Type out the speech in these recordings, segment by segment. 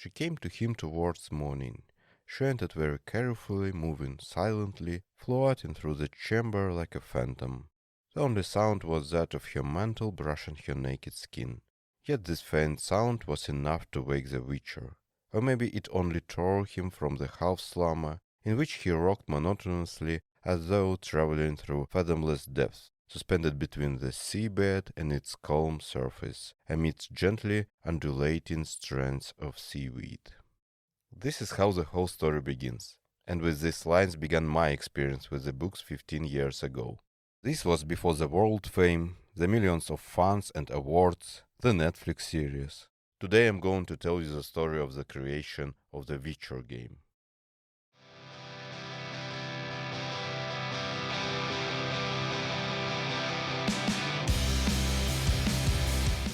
She came to him towards morning. She entered very carefully, moving silently, floating through the chamber like a phantom. The only sound was that of her mantle brushing her naked skin. Yet this faint sound was enough to wake the Witcher. Or maybe it only tore him from the half-slumber in which he rocked monotonously as though traveling through fathomless depths, suspended between the seabed and its calm surface, amidst gently undulating strands of seaweed. This is how the whole story begins, and with these lines began my experience with the books 15 years ago. This was before the world fame, the millions of fans and awards, the Netflix series. Today I'm going to tell you the story of the creation of the Witcher game.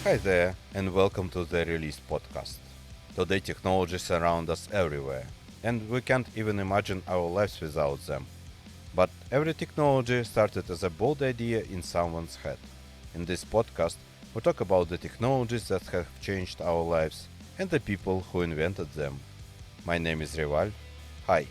Hi there, and welcome to the Release podcast. Today technologies surround us everywhere, and we can't even imagine our lives without them. But every technology started as a bold idea in someone's head. In this podcast, we talk about the technologies that have changed our lives and the people who invented them. My name is Ryslaw. Hi.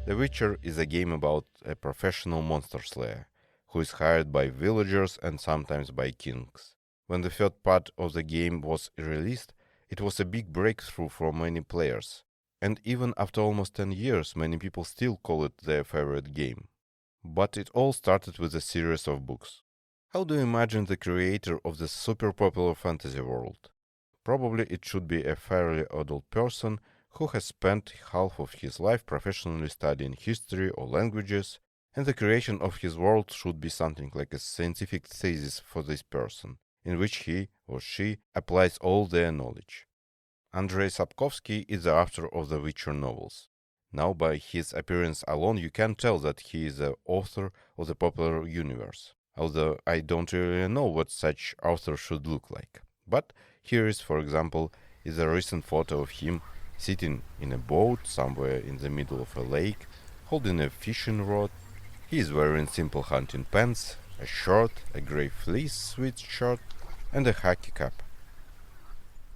The Witcher is a game about a professional monster slayer who is hired by villagers and sometimes by kings. When the third part of the game was released, it was a big breakthrough for many players. And even after almost 10 years, many people still call it their favorite game. But it all started with a series of books. How do you imagine the creator of this super popular fantasy world? Probably it should be a fairly adult person who has spent half of his life professionally studying history or languages, and the creation of his world should be something like a scientific thesis for this person, in which he or she applies all their knowledge. Andrei Sapkowski is the author of the Witcher novels. Now by his appearance alone you can tell that he is the author of the popular universe, although I don't really know what such author should look like. But here is, for example, is a recent photo of him sitting in a boat somewhere in the middle of a lake, holding a fishing rod. He is wearing simple hunting pants, a shirt, a grey fleece sweatshirt, and a hockey cap.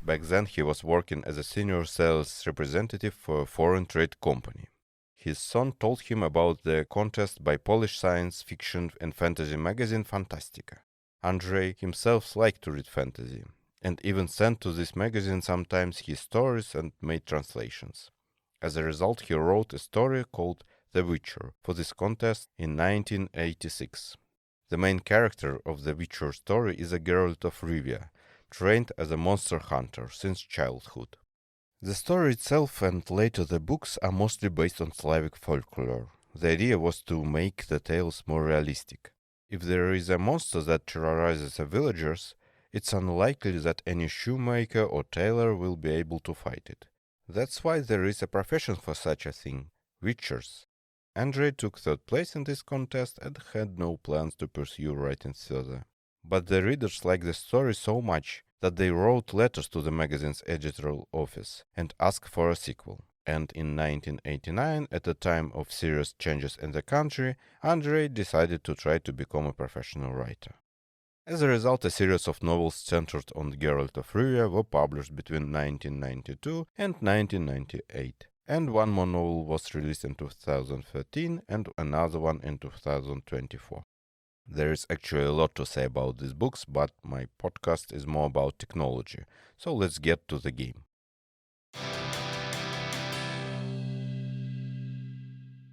Back then he was working as a senior sales representative for a foreign trade company. His son told him about the contest by Polish science fiction and fantasy magazine Fantastica. Andrei himself liked to read fantasy, and even sent to this magazine sometimes his stories and made translations. As a result, he wrote a story called The Witcher for this contest in 1986. The main character of the Witcher story is a Geralt of Rivia, trained as a monster hunter since childhood. The story itself and later the books are mostly based on Slavic folklore. The idea was to make the tales more realistic. If there is a monster that terrorizes the villagers, it's unlikely that any shoemaker or tailor will be able to fight it. That's why there is a profession for such a thing, Witchers. Andrei took third place in this contest and had no plans to pursue writing further. But the readers liked the story so much that they wrote letters to the magazine's editorial office and asked for a sequel. And in 1989, at a time of serious changes in the country, Andrei decided to try to become a professional writer. As a result, a series of novels centered on Geralt of Rivia were published between 1992 and 1998, and one more novel was released in 2013 and another one in 2024. There is actually a lot to say about these books, but my podcast is more about technology, so let's get to the game.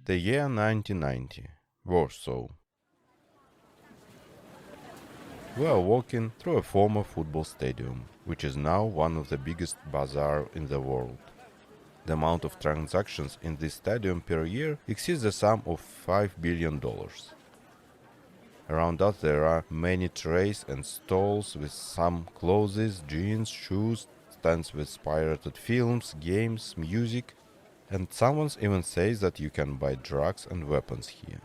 The year 1990, Warsaw. We are walking through a former football stadium, which is now one of the biggest bazaars in the world. The amount of transactions in this stadium per year exceeds the sum of $5 billion. Around us there are many trays and stalls with some clothes, jeans, shoes, stands with pirated films, games, music, and someone even says that you can buy drugs and weapons here.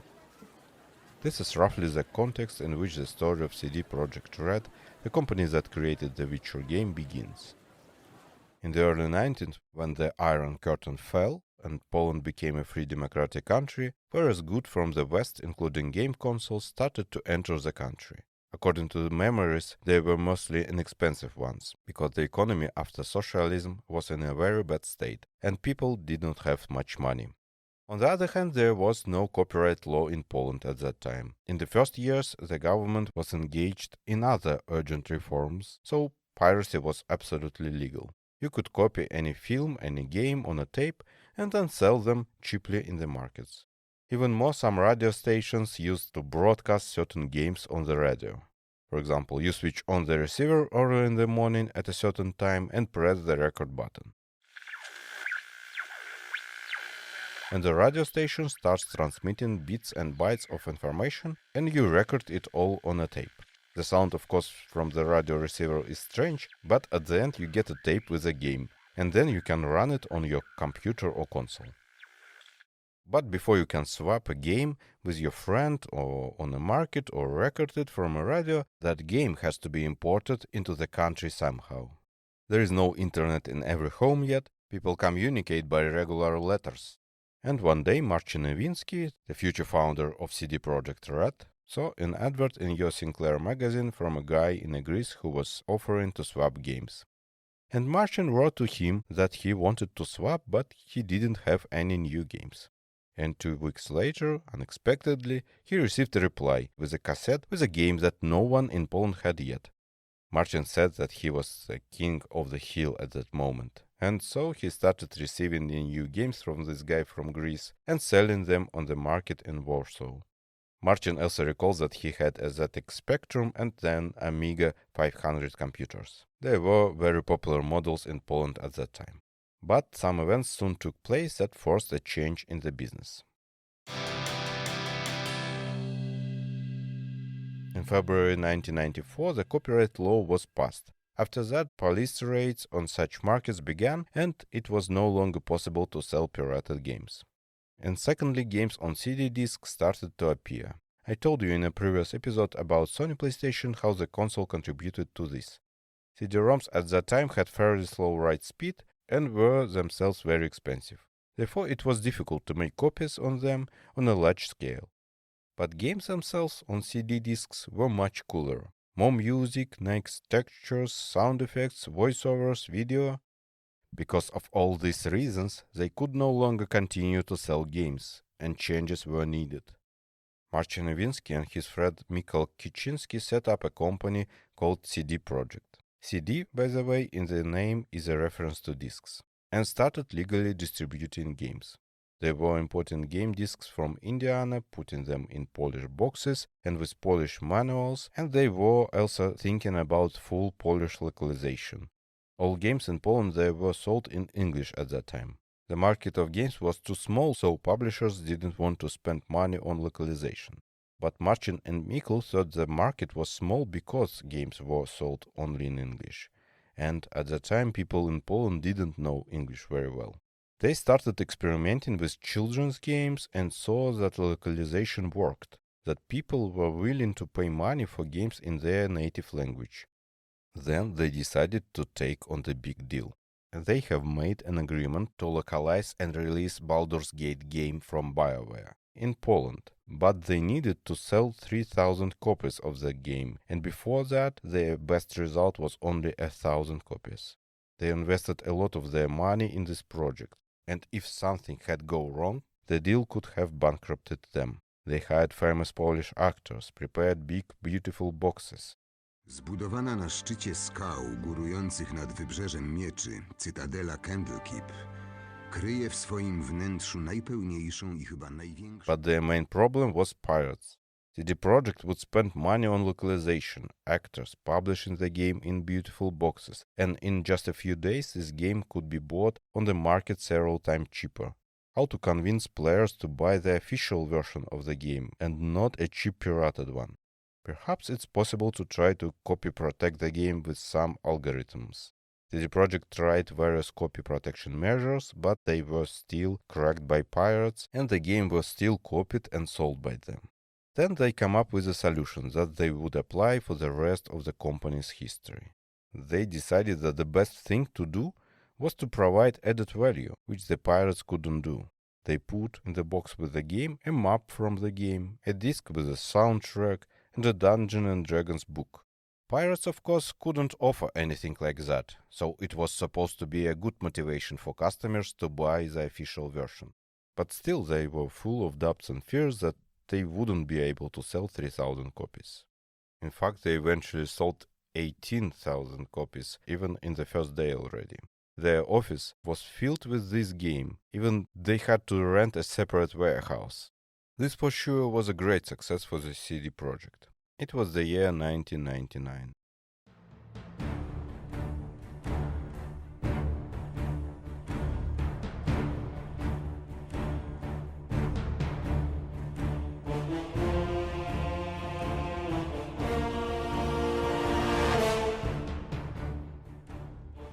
This is roughly the context in which the story of CD Projekt Red, the company that created the Witcher game, begins. In the early 19th, when the Iron Curtain fell and Poland became a free democratic country, various goods from the West, including game consoles, started to enter the country. According to the memories, they were mostly inexpensive ones, because the economy after socialism was in a very bad state, and people did not have much money. On the other hand, there was no copyright law in Poland at that time. In the first years, the government was engaged in other urgent reforms, so piracy was absolutely legal. You could copy any film, any game on a tape, and then sell them cheaply in the markets. Even more, some radio stations used to broadcast certain games on the radio. For example, you switch on the receiver early in the morning at a certain time and press the record button. And the radio station starts transmitting bits and bytes of information, and you record it all on a tape. The sound, of course, from the radio receiver is strange, but at the end you get a tape with a game, and then you can run it on your computer or console. But before you can swap a game with your friend or on a market or record it from a radio, that game has to be imported into the country somehow. There is no internet in every home yet, people communicate by regular letters. And one day Marcin Nowinski, the future founder of CD Projekt Red, saw an advert in your Sinclair magazine from a guy in Greece who was offering to swap games. And Marcin wrote to him that he wanted to swap, but he didn't have any new games. And 2 weeks later, unexpectedly, he received a reply with a cassette with a game that no one in Poland had yet. Marcin said that he was the king of the hill at that moment. And so he started receiving the new games from this guy from Greece and selling them on the market in Warsaw. Marcin also recalls that he had a ZX Spectrum and then Amiga 500 computers. They were very popular models in Poland at that time. But some events soon took place that forced a change in the business. In February 1994, the copyright law was passed. After that, police raids on such markets began, and it was no longer possible to sell pirated games. And secondly, games on CD discs started to appear. I told you in a previous episode about Sony PlayStation how the console contributed to this. CD-ROMs at that time had fairly slow write speed and were themselves very expensive. Therefore, it was difficult to make copies on them on a large scale. But games themselves on CD discs were much cooler. More music, nice textures, sound effects, voiceovers, video. Because of all these reasons, they could no longer continue to sell games, and changes were needed. Marcin Nowinski and his friend Mikhail Kiczynski set up a company called CD Projekt. CD, by the way, in the name is a reference to discs, and started legally distributing games. They were importing game discs from Indiana, putting them in Polish boxes and with Polish manuals, and they were also thinking about full Polish localization. All games in Poland they were sold in English at that time. The market of games was too small, so publishers didn't want to spend money on localization. But Marcin and Mikhail thought the market was small because games were sold only in English. And at that time people in Poland didn't know English very well. They started experimenting with children's games and saw that localization worked, that people were willing to pay money for games in their native language. Then they decided to take on the big deal. They have made an agreement to localize and release Baldur's Gate game from BioWare in Poland, but they needed to sell 3,000 copies of the game, and before that their best result was only 1,000 copies. They invested a lot of their money in this project. And if something had gone wrong, the deal could have bankrupted them. They hired famous Polish actors, prepared big, beautiful boxes. Zbudowana na szczycie skał górujących nad wybrzeżem mieczy, cytadela Candlekeep kryje w swoim wnętrzu najpełniejszą i chyba największą... But their main problem was pirates. CD Projekt would spend money on localization, actors, publishing the game in beautiful boxes, and in just a few days this game could be bought on the market several times cheaper. How to convince players to buy the official version of the game and not a cheap pirated one? Perhaps it's possible to try to copy protect the game with some algorithms. CD Projekt tried various copy protection measures, but they were still cracked by pirates and the game was still copied and sold by them. Then they come up with a solution that they would apply for the rest of the company's history. They decided that the best thing to do was to provide added value, which the pirates couldn't do. They put in the box with the game a map from the game, a disc with a soundtrack, and a Dungeons and Dragons book. Pirates, of course, couldn't offer anything like that, so it was supposed to be a good motivation for customers to buy the official version. But still, they were full of doubts and fears that they wouldn't be able to sell 3,000 copies. In fact, they eventually sold 18,000 copies, even in the first day already. Their office was filled with this game, even they had to rent a separate warehouse. This for sure was a great success for the CD Projekt. It was the year 1999.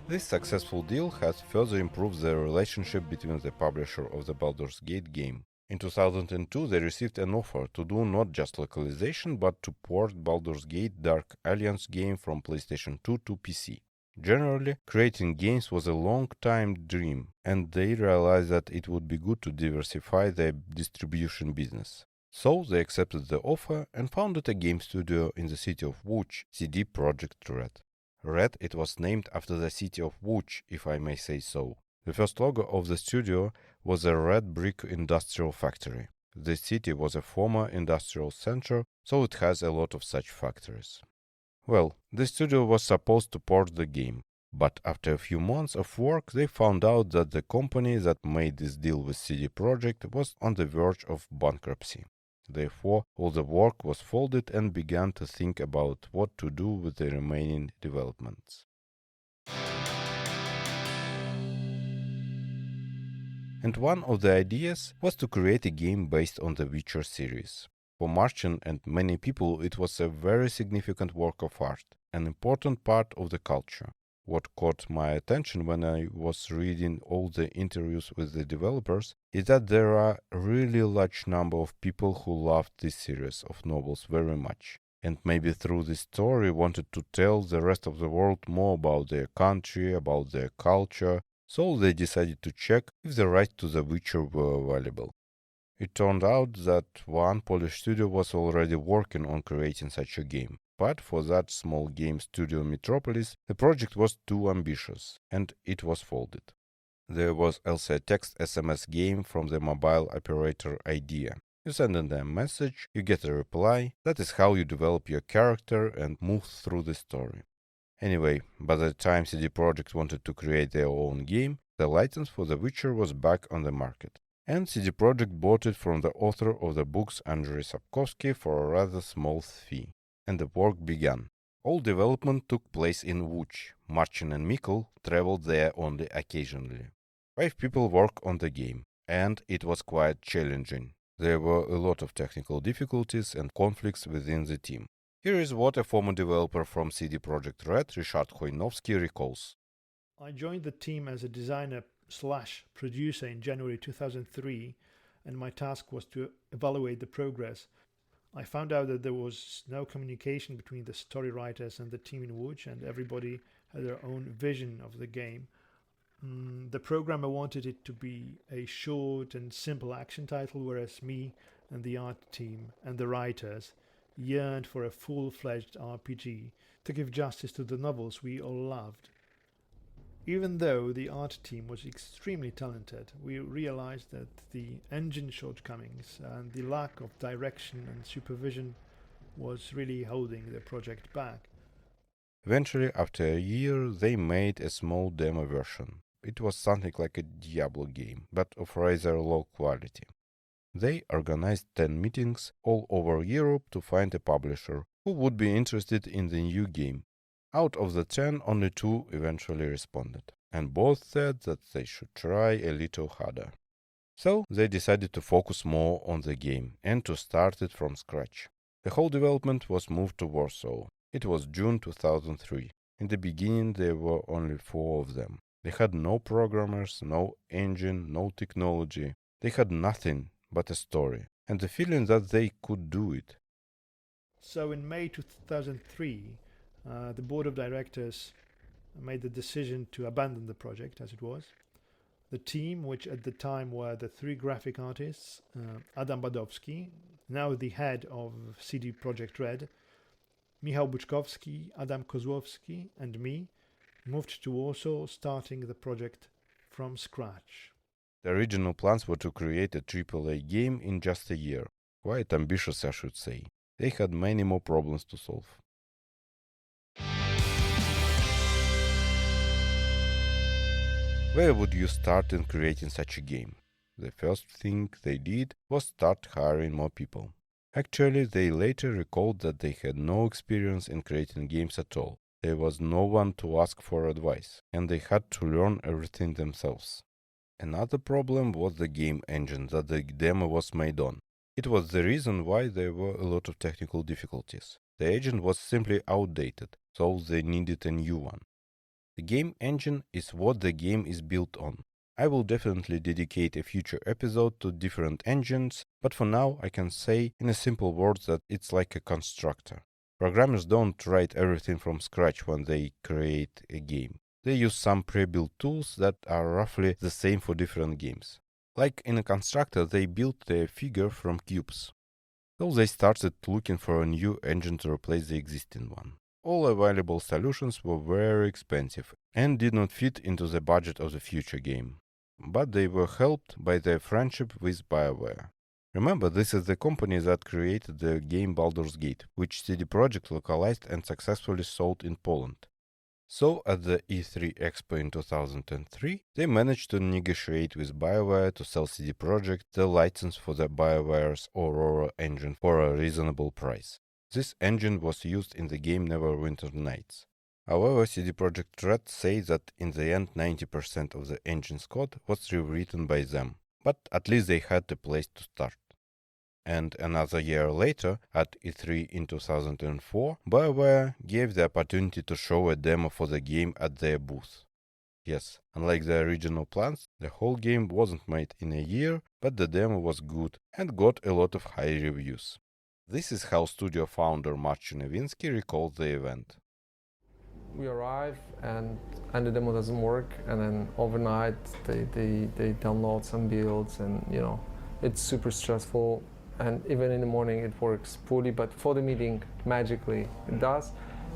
This successful deal has further improved the relationship between the publisher of the Baldur's Gate game. In 2002, they received an offer to do not just localization, but to port Baldur's Gate Dark Alliance game from PlayStation 2 to PC. Generally, creating games was a long-time dream, and they realized that it would be good to diversify their distribution business. So they accepted the offer and founded a game studio in the city of Łódź, CD Projekt Red. Red, it was named after the city of Łódź, if I may say so. The first logo of the studio was a red brick industrial factory. The city was a former industrial center, so it has a lot of such factories. Well, the studio was supposed to port the game, but after a few months of work they found out that the company that made this deal with CD Projekt was on the verge of bankruptcy. Therefore, all the work was folded and began to think about what to do with the remaining developments. And one of the ideas was to create a game based on the Witcher series. For Marcin and many people, it was a very significant work of art, an important part of the culture. What caught my attention when I was reading all the interviews with the developers is that there are a really large number of people who loved this series of novels very much, and maybe through this story wanted to tell the rest of the world more about their country, about their culture, so they decided to check if the rights to The Witcher were available. It turned out that one Polish studio was already working on creating such a game. But for that small game studio Metropolis, the project was too ambitious, and it was folded. There was also a text SMS game from the mobile operator Idea. You send in a message, you get a reply. That is how you develop your character and move through the story. Anyway, by the time CD Projekt wanted to create their own game, the license for The Witcher was back on the market. And CD Projekt bought it from the author of the books Andrzej Sapkowski for a rather small fee. And the work began. All development took place in Łódź. Marcin and Mikkel traveled there only occasionally. 5 people work on the game, and it was quite challenging. There were a lot of technical difficulties and conflicts within the team. Here is what a former developer from CD Projekt Red, Ryszard Chojnowski, recalls. I joined the team as a designer/producer in January 2003, and my task was to evaluate the progress. I found out that there was no communication between the story writers and the team in Łódź, and everybody had their own vision of the game. The programmer wanted it to be a short and simple action title, whereas me and the art team and the writers yearned for a full-fledged RPG to give justice to the novels we all loved. Even though the art team was extremely talented, we realized that the engine shortcomings and the lack of direction and supervision was really holding the project back. Eventually, after a year, they made a small demo version. It was something like a Diablo game, but of rather low quality. They organized 10 meetings all over Europe to find a publisher who would be interested in the new game. Out of the 10, only 2 eventually responded, and both said that they should try a little harder. So they decided to focus more on the game and to start it from scratch. The whole development was moved to Warsaw. It was June 2003. In the beginning there were only 4 of them. They had no programmers, no engine, no technology. They had nothing but a story and the feeling that they could do it. So in May 2003, the board of directors made the decision to abandon the project as it was. The team, which at the time were the 3 graphic artists, Adam Badowski, now the head of CD Projekt Red, Michał Buczkowski, Adam Kozłowski, and me, moved to Warsaw, starting the project from scratch. The original plans were to create a AAA game in just a year. Quite ambitious, I should say. They had many more problems to solve. Where would you start in creating such a game? The first thing they did was start hiring more people. Actually, they later recalled that they had no experience in creating games at all. There was no one to ask for advice, and they had to learn everything themselves. Another problem was the game engine that the demo was made on. It was the reason why there were a lot of technical difficulties. The engine was simply outdated, so they needed a new one. The game engine is what the game is built on. I will definitely dedicate a future episode to different engines, but for now I can say in a simple words that it's like a constructor. Programmers don't write everything from scratch when they create a game. They use some pre-built tools that are roughly the same for different games. Like in a constructor, they built their figure from cubes. So they started looking for a new engine to replace the existing one. All available solutions were very expensive and did not fit into the budget of the future game. But they were helped by their friendship with BioWare. Remember, this is the company that created the game Baldur's Gate, which CD Projekt localized and successfully sold in Poland. So, at the E3 Expo in 2003, they managed to negotiate with BioWare to sell CD Projekt the license for the BioWare's Aurora engine for a reasonable price. This engine was used in the game Neverwinter Nights. However, CD Projekt Red say that in the end 90% of the engine's code was rewritten by them, but at least they had a place to start. And another year later, at E3 in 2004, BioWare gave the opportunity to show a demo for the game at their booth. Yes, unlike the original plans, the whole game wasn't made in a year, but the demo was good and got a lot of high reviews. This is how studio founder Marcin Nowinski recalled the event. We arrive and the demo doesn't work, and then overnight they download some builds, and it's super stressful. And even in the morning it works poorly, but for the meeting, magically it does.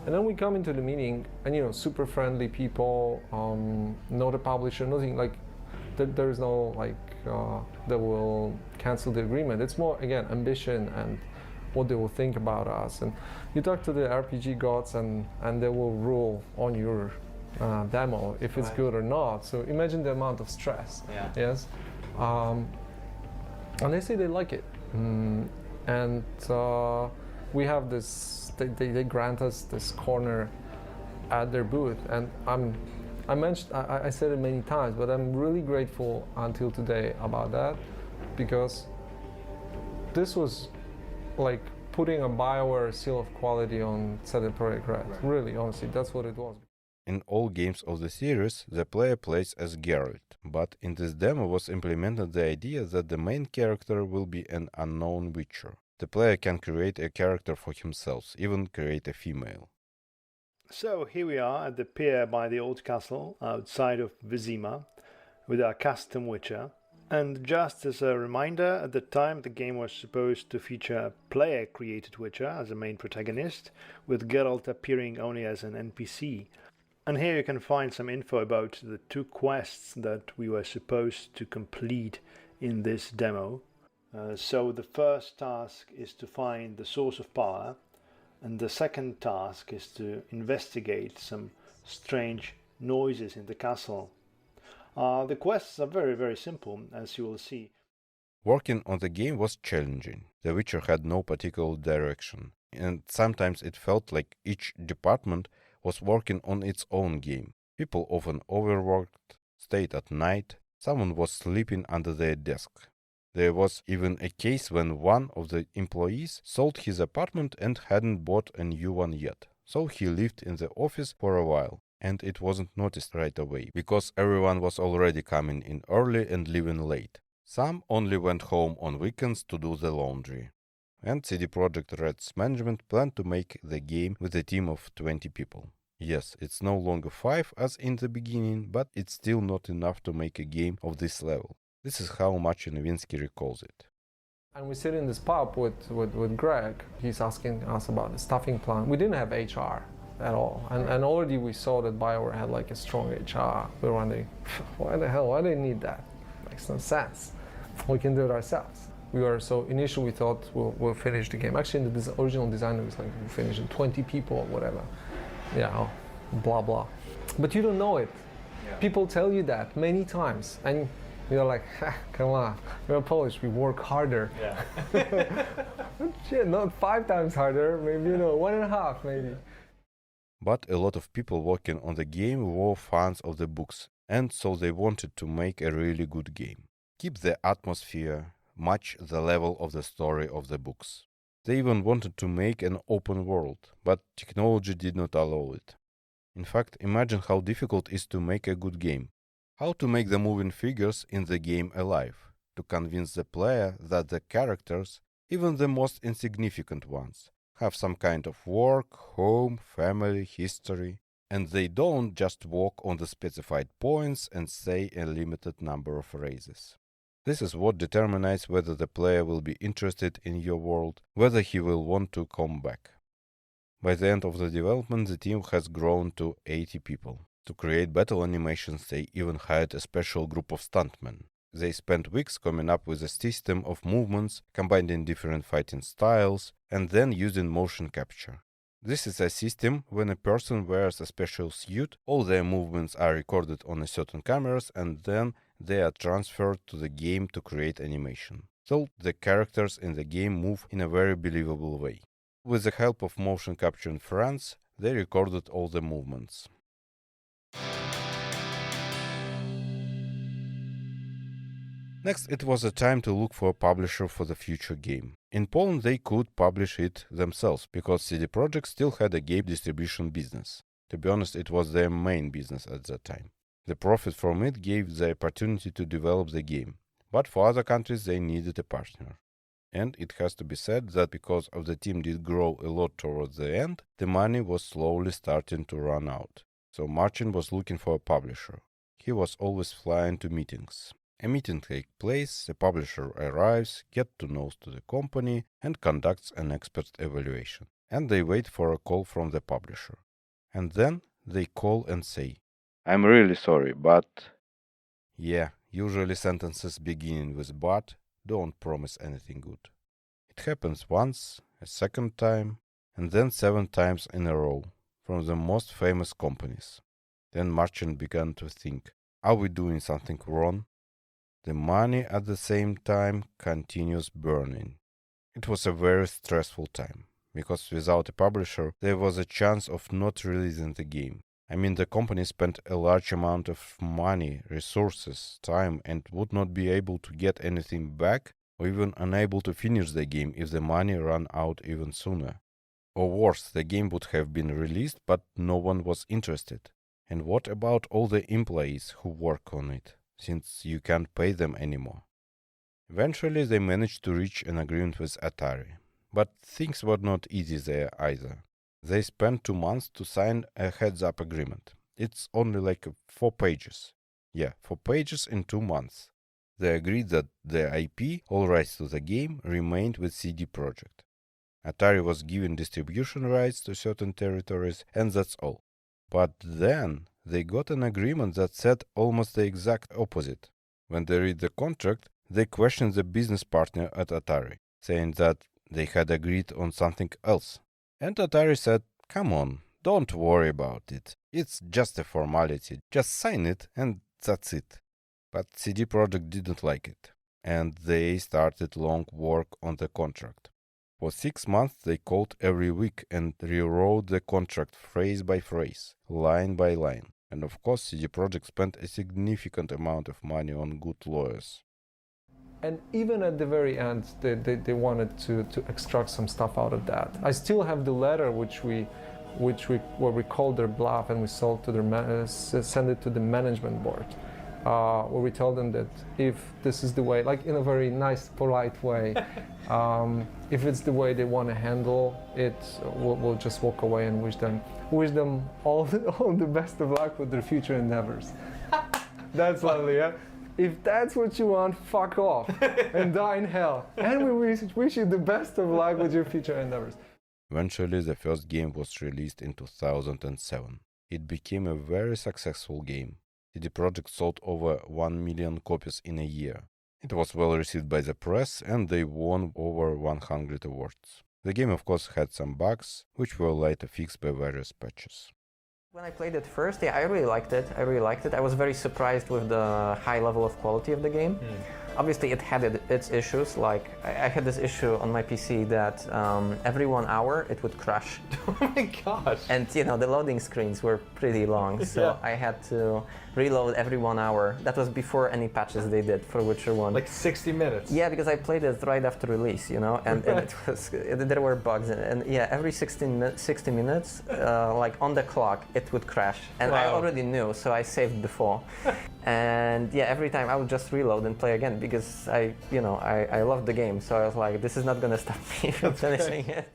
And then we come into the meeting and super friendly people, no the publisher, nothing like there is no that will cancel the agreement. It's more, again, ambition and what they will think about us. And you talk to the RPG gods and they will rule on your demo if it's good or not. So imagine the amount of stress. Yeah. Yes. And they say they like it. And we have this, they grant us this corner at their booth, and I said it many times, but I'm really grateful until today about that, because this was like putting a BioWare seal of quality on CD Projekt Red. Right. Really, honestly, that's what it was. In all games of the series, the player plays as Geralt, but in this demo was implemented the idea that the main character will be an unknown witcher. The player can create a character for himself, even create a female. So here we are at the pier by the old castle outside of Vizima with our custom witcher. And just as a reminder, at the time the game was supposed to feature a player-created witcher as a main protagonist, with Geralt appearing only as an NPC. And here you can find some info about the 2 quests that we were supposed to complete in this demo. So the first task is to find the source of power, and the second task is to investigate some strange noises in the castle. The quests are very, very simple, as you will see. Working on the game was challenging. The Witcher had no particular direction, and sometimes it felt like each department was working on its own game. People often overworked, stayed at night, someone was sleeping under their desk. There was even a case when one of the employees sold his apartment and hadn't bought a new one yet, so he lived in the office for a while, and it wasn't noticed right away, because everyone was already coming in early and leaving late. Some only went home on weekends to do the laundry. And CD Projekt Red's management planned to make the game with a team of 20 people. Yes, it's no longer 5 as in the beginning, but it's still not enough to make a game of this level. This is how Marcin Nowinski recalls it. And we sit in this pub with Greg. He's asking us about the staffing plan. We didn't have HR at all. And already we saw that BioWare had like a strong HR. We were wondering, why do they need that? Makes no sense. We can do it ourselves. So initially we thought we'll finish the game. Actually, in the original design it was like we'll finish in 20 people or whatever. Yeah, blah, blah. But you don't know it. Yeah. People tell you that many times. And you're like, come on, we're Polish, we work harder. Yeah. Shit, not 5 times harder, maybe, 1.5 maybe. But a lot of people working on the game were fans of the books, and so they wanted to make a really good game. Keep the atmosphere, match the level of the story of the books. They even wanted to make an open world, but technology did not allow it. In fact, imagine how difficult it is to make a good game. How to make the moving figures in the game alive, to convince the player that the characters, even the most insignificant ones, have some kind of work, home, family, history, and they don't just walk on the specified points and say a limited number of phrases. This is what determines whether the player will be interested in your world, whether he will want to come back. By the end of the development, the team has grown to 80 people. To create battle animations, they even hired a special group of stuntmen. They spent weeks coming up with a system of movements, combining different fighting styles, and then using motion capture. This is a system when a person wears a special suit, all their movements are recorded on a certain cameras, and then they are transferred to the game to create animation. So the characters in the game move in a very believable way. With the help of motion capture in France, they recorded all the movements. Next, it was a time to look for a publisher for the future game. In Poland, they could publish it themselves, because CD Projekt still had a game distribution business. To be honest, it was their main business at that time. The profit from it gave the opportunity to develop the game, but for other countries they needed a partner. And it has to be said that because of the team did grow a lot towards the end, the money was slowly starting to run out. So Marcin was looking for a publisher. He was always flying to meetings. A meeting takes place, the publisher arrives, gets to know the company, and conducts an expert evaluation. And they wait for a call from the publisher. And then they call and say, "I'm really sorry, but..." Yeah, usually sentences beginning with "but" don't promise anything good. It happens once, a second time, and then 7 times in a row, from the most famous companies. Then Marcin began to think, are we doing something wrong? The money at the same time continues burning. It was a very stressful time, because without a publisher, there was a chance of not releasing the game. I mean, the company spent a large amount of money, resources, time, and would not be able to get anything back, or even unable to finish the game if the money ran out even sooner. Or worse, the game would have been released, but no one was interested. And what about all the employees who work on it, since you can't pay them anymore? Eventually, they managed to reach an agreement with Atari. But things were not easy there either. They spent 2 months to sign a heads-up agreement. It's only like 4 pages. Yeah, 4 pages in 2 months. They agreed that the IP, all rights to the game, remained with CD Projekt. Atari was given distribution rights to certain territories, and that's all. But then they got an agreement that said almost the exact opposite. When they read the contract, they questioned the business partner at Atari, saying that they had agreed on something else. And Atari said, come on, don't worry about it. It's just a formality. Just sign it and that's it. But CD Projekt didn't like it, and they started long work on the contract. For 6 months they called every week and rewrote the contract phrase by phrase, line by line. And of course CD Projekt spent a significant amount of money on good lawyers. And even at the very end, they wanted to extract some stuff out of that. I still have the letter where we called their bluff and we sent it to the management board, where we told them that if this is the way, like in a very nice, polite way, if it's the way they want to handle it, we'll just walk away and wish them all the best of luck with their future endeavors. That's lovely, yeah? if that's what you want, fuck off and die in hell. And we wish you the best of luck with your future endeavors. Eventually, the first game was released in 2007. It became a very successful game. CD Projekt sold over 1 million copies in a year. It was well received by the press and they won over 100 awards. The game of course had some bugs, which were later fixed by various patches. When I played it first, I really liked it. I was very surprised with the high level of quality of the game. Obviously, it had its issues. Like I had this issue on my PC that every 1 hour it would crash. Oh my gosh! And the loading screens were pretty long, so I had to reload every 1 hour. That was before any patches they did for Witcher 1. Like 60 minutes? Yeah, because I played it right after release, and there were bugs. And every 60 minutes, like on the clock, it would crash. And I already knew, so I saved before. And every time I would just reload and play again because I loved the game. So I was like, this is not going to stop me from finishing it.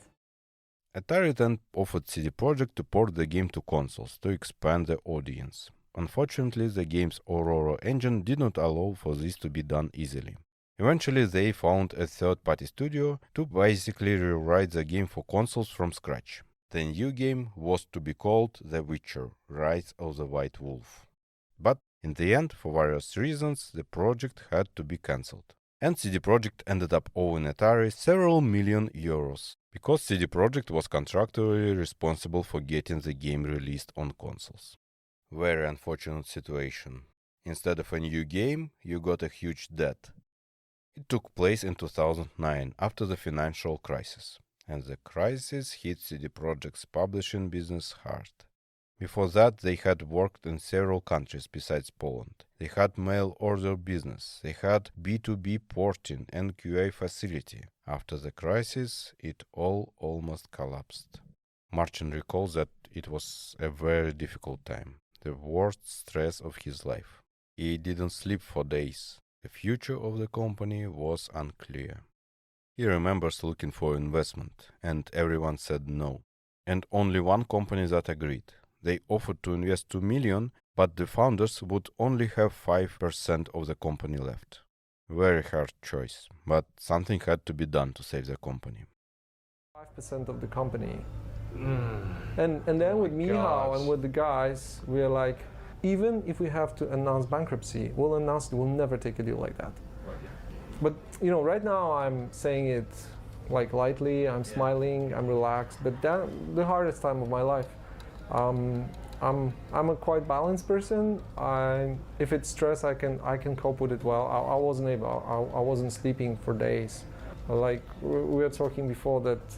Atari then offered CD Projekt to port the game to consoles to expand the audience. Unfortunately, the game's Aurora engine did not allow for this to be done easily. Eventually, they found a third-party studio to basically rewrite the game for consoles from scratch. The new game was to be called The Witcher: Rise of the White Wolf. But in the end, for various reasons, the project had to be cancelled. And CD Projekt ended up owing Atari several million euros, because CD Projekt was contractually responsible for getting the game released on consoles. Very unfortunate situation. Instead of a new game, you got a huge debt. It took place in 2009, after the financial crisis, and the crisis hit CD Projekt's publishing business hard. Before that, they had worked in several countries besides Poland. They had mail order business, they had B2B porting and QA facility. After the crisis, it all almost collapsed. Martin recalls that it was a very difficult time, the worst stress of his life. He didn't sleep for days. The future of the company was unclear. He remembers looking for investment, and everyone said no. And only one company that agreed. They offered to invest 2 million, but the founders would only have 5% of the company left. Very hard choice, but something had to be done to save the company. 5% of the company. And then with Michał and with the guys, we are like, even if we have to announce bankruptcy, we'll announce it, we'll never take a deal like that. But right now I'm saying it like lightly, I'm smiling, I'm relaxed, but that the hardest time of my life. I'm a quite balanced person. If it's stress, I can cope with it well. I wasn't able. I wasn't sleeping for days. Like we were talking before that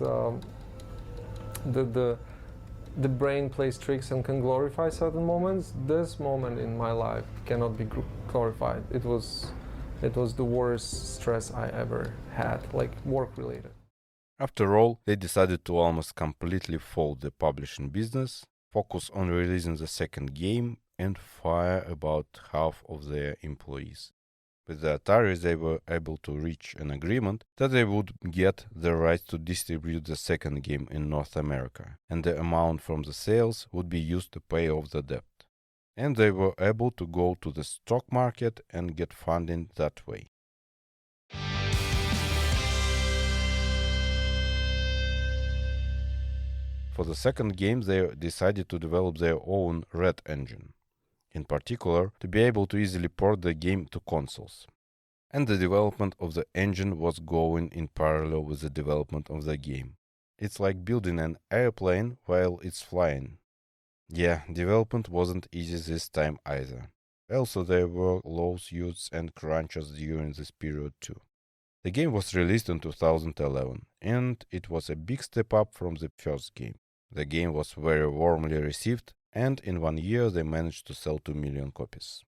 the brain plays tricks and can glorify certain moments. This moment in my life cannot be glorified. It was the worst stress I ever had, like work related. After all, they decided to almost completely fold the publishing business, focus on releasing the second game, and fire about half of their employees. With the Atari, they were able to reach an agreement that they would get the rights to distribute the second game in North America, and the amount from the sales would be used to pay off the debt. And they were able to go to the stock market and get funding that way. For the second game, they decided to develop their own Red engine, in particular, to be able to easily port the game to consoles. And the development of the engine was going in parallel with the development of the game. It's like building an airplane while it's flying. Yeah, development wasn't easy this time either. Also, there were lawsuits and crunches during this period too. The game was released in 2011, and it was a big step up from the first game. The game was very warmly received, and in 1 year they managed to sell 2 million copies.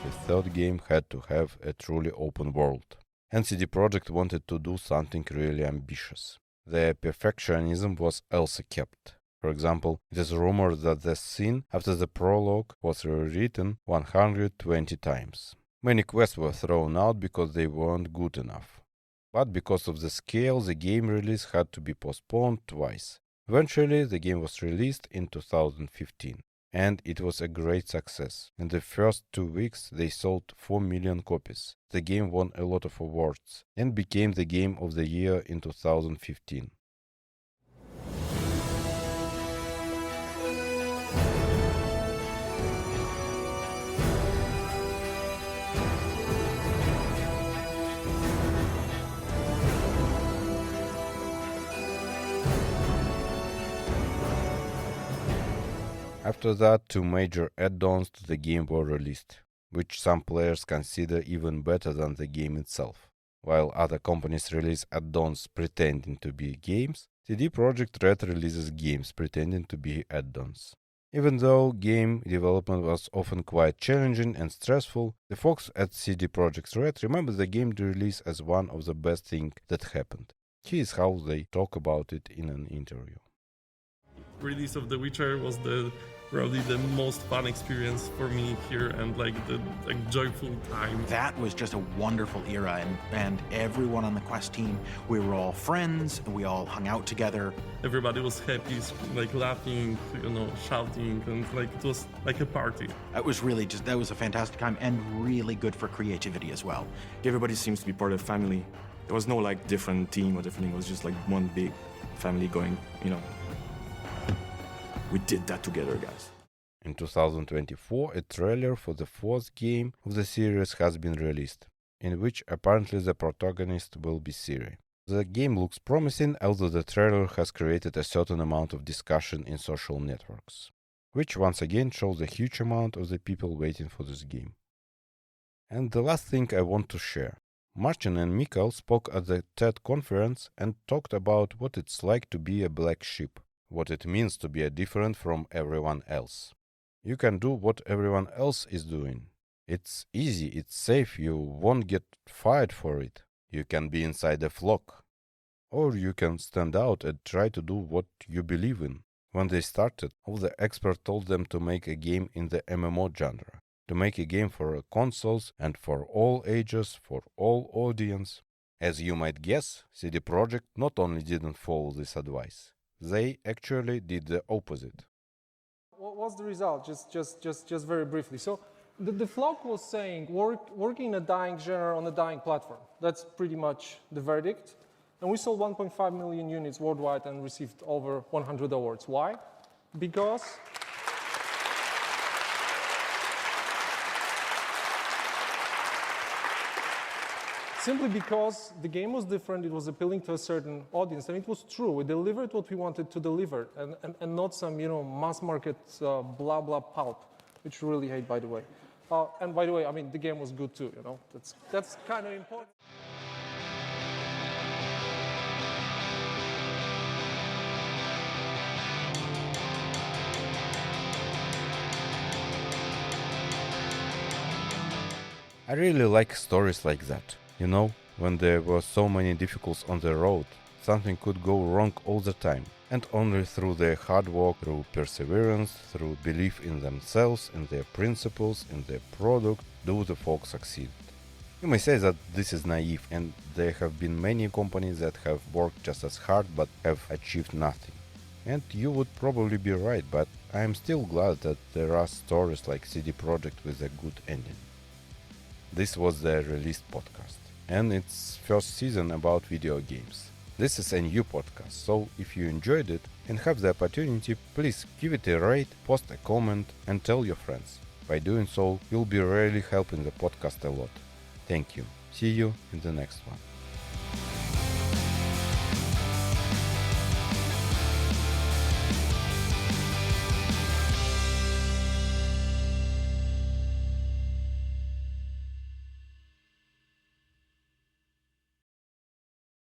The third game had to have a truly open world, and CD Projekt wanted to do something really ambitious. Their perfectionism was also kept. For example, it is rumored that the scene after the prologue was rewritten 120 times. Many quests were thrown out because they weren't good enough. But because of the scale, the game release had to be postponed twice. Eventually, the game was released in 2015, and it was a great success. In the first 2 weeks, they sold 4 million copies. The game won a lot of awards and became the Game of the Year in 2015. After that, 2 major add-ons to the game were released, which some players consider even better than the game itself. While other companies release add-ons pretending to be games, CD Projekt Red releases games pretending to be add-ons. Even though game development was often quite challenging and stressful, the folks at CD Projekt Red remember the game release as one of the best things that happened. Here's how they talk about it in an interview. Release of The Witcher was probably the most fun experience for me here, and the joyful time. That was just a wonderful era, and everyone on the Quest team, we were all friends, and we all hung out together. Everybody was happy, laughing, shouting, and it was like a party. It was really that was a fantastic time, and really good for creativity as well. Everybody seems to be part of the family. There was no different team or different thing. It was just one big family going, we did that together, guys. In 2024, a trailer for the 4th game of the series has been released, in which apparently the protagonist will be Ciri. The game looks promising, although the trailer has created a certain amount of discussion in social networks, which once again shows a huge amount of the people waiting for this game. And the last thing I want to share. Martin and Mikhail spoke at the TED conference and talked about what it's like to be a black sheep. What it means to be different from everyone else. You can do what everyone else is doing. It's easy, it's safe, you won't get fired for it. You can be inside a flock. Or you can stand out and try to do what you believe in. When they started, all the experts told them to make a game in the MMO genre, to make a game for consoles and for all ages, for all audience. As you might guess, CD Projekt not only didn't follow this advice, they actually did the opposite. What was the result? Just very briefly. So the flock was saying working in a dying genre on a dying platform. That's pretty much the verdict. And we sold 1.5 million units worldwide and received over 100 awards. Why? Because simply because the game was different, it was appealing to a certain audience, and it was true. We delivered what we wanted to deliver, and not some, mass market blah blah pulp, which we really hate, by the way. And by the way, the game was good too. That's kind of important. I really like stories like that. When there were so many difficulties on the road, something could go wrong all the time. And only through their hard work, through perseverance, through belief in themselves, in their principles, in their product, do the folks succeed. You may say that this is naive, and there have been many companies that have worked just as hard but have achieved nothing. And you would probably be right, but I am still glad that there are stories like CD Projekt with a good ending. This was the released podcast, and its first season about video games. This is a new podcast, so if you enjoyed it and have the opportunity, please give it a rate, post a comment, and tell your friends. By doing so, you'll be really helping the podcast a lot. Thank you. See you in the next one.